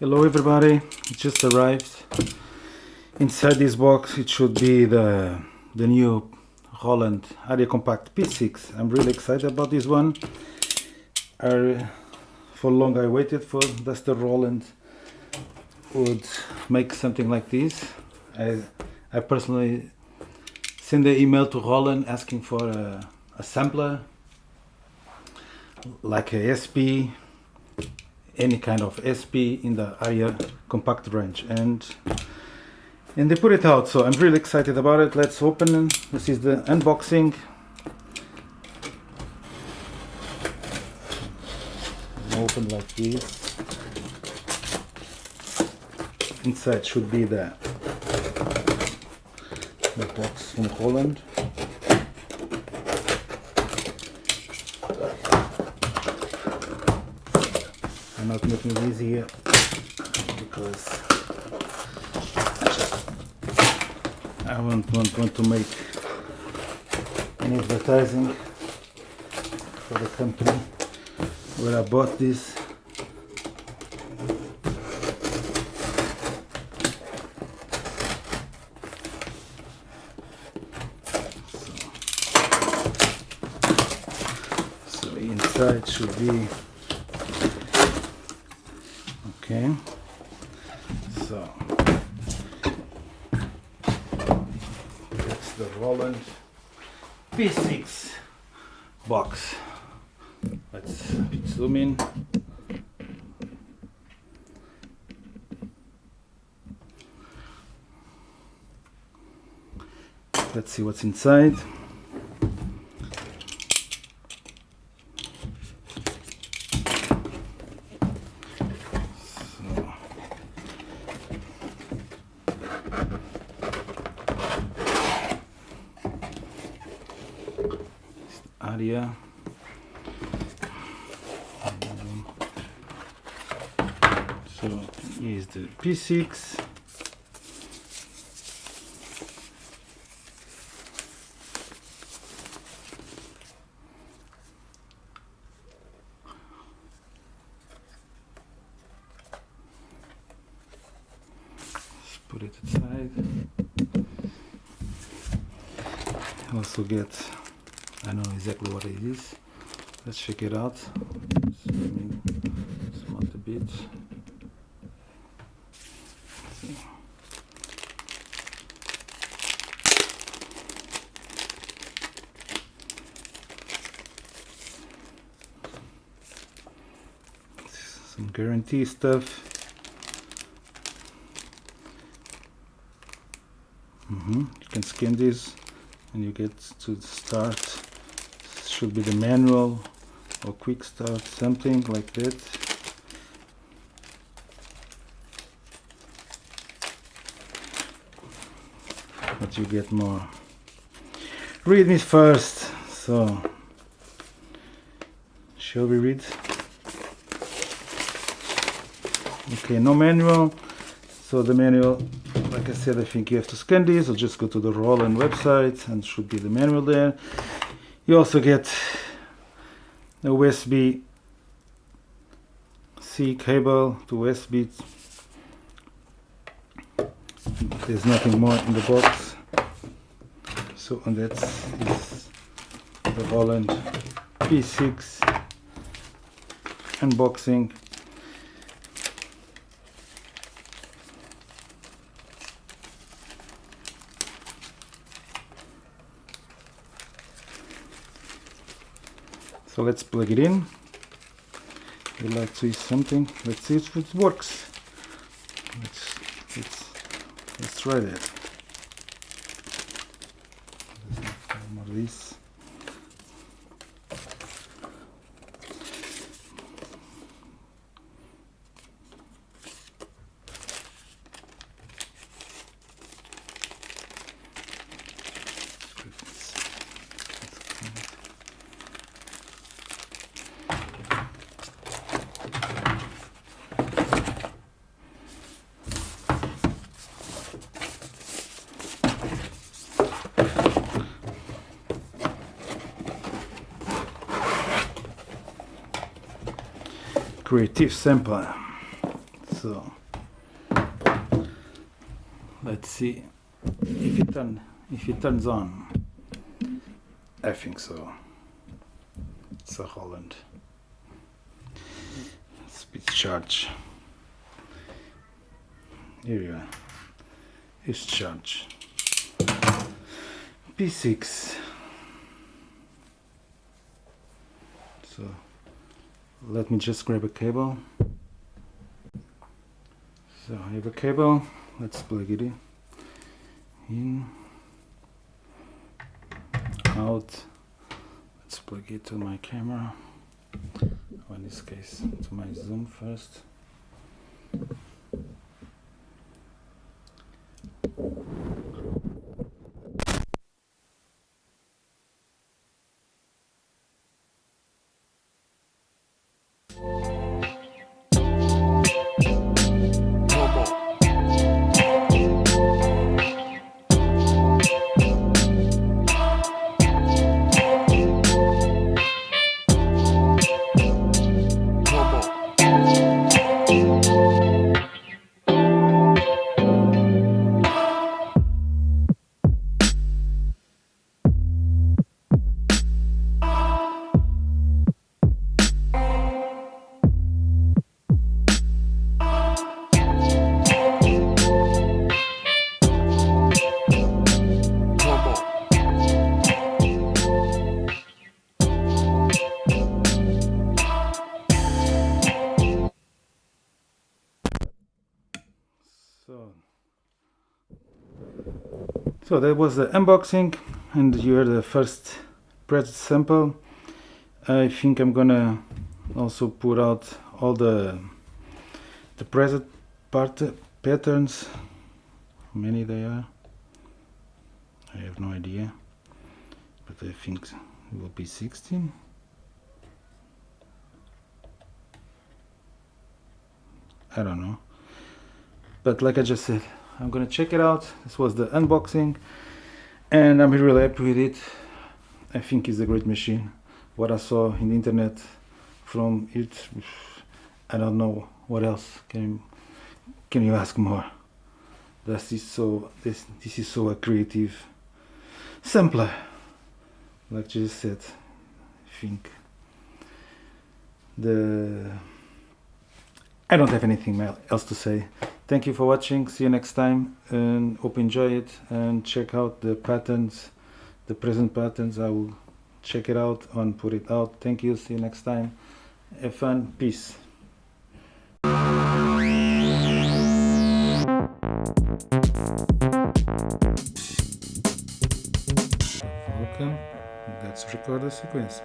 Hello everybody, it just arrived. Inside this box it should be the new Roland Aira Compact P6. I'm really excited about this one. For long I waited for that the Roland would make something like this. I personally sent an email to Roland asking for a sampler like a SP, any kind of SP in the Aira Compact range, and they put it out, so I'm really excited about it. Let's open it. This is the unboxing. Open like this. Inside should be the box from Roland. I'm not making it easier because I don't want to make any advertising for the company where I bought this. So inside should be okay. So that's the Roland P6 box. Let's zoom in. Let's see what's inside. Aira. So here's the P6. Let's put it aside. Also get, I know exactly what it is. Let's check it out. Smart a bit. Some guarantee stuff. You can scan this and you get to start. Should be the manual or quick start, something like that. But you get more. Read me first. So shall we read? Okay, no manual. So the manual, like I said, I think you have to scan this or just go to the Roland website and should be the manual there. You also get a USB-C cable to USB. There's nothing more in the box. So, and that's the Roland P6 unboxing. So let's plug it in. We'd like to see something. Let's see if it works. Let's try that. More of this. Creative Sampler. So let's see if it turns on. I think so. It's a Roland. Speed charge. Here you are. It's charge. P6. So let me just grab a cable. So I have a cable. Let's plug it in, out. Let's plug it to my camera, or in this case to my zoom first. So that was the unboxing, and you heard the first preset sample. I think I'm gonna also put out all the preset patterns. How many they are, I have no idea, but I think it will be 16. I don't know, but like I just said, I'm gonna check it out. This was the unboxing, and I'm really happy with it. I think it's a great machine. What I saw in the internet from it, I don't know what else can you ask more. This is so a creative sampler. Like just said, I think I don't have anything else to say. Thank you for watching. See you next time, and hope you enjoy it, and check out the patterns, the present patterns. I will check it out and put it out. Thank you. See you next time. Have fun. Peace. Welcome. Let's record the sequence.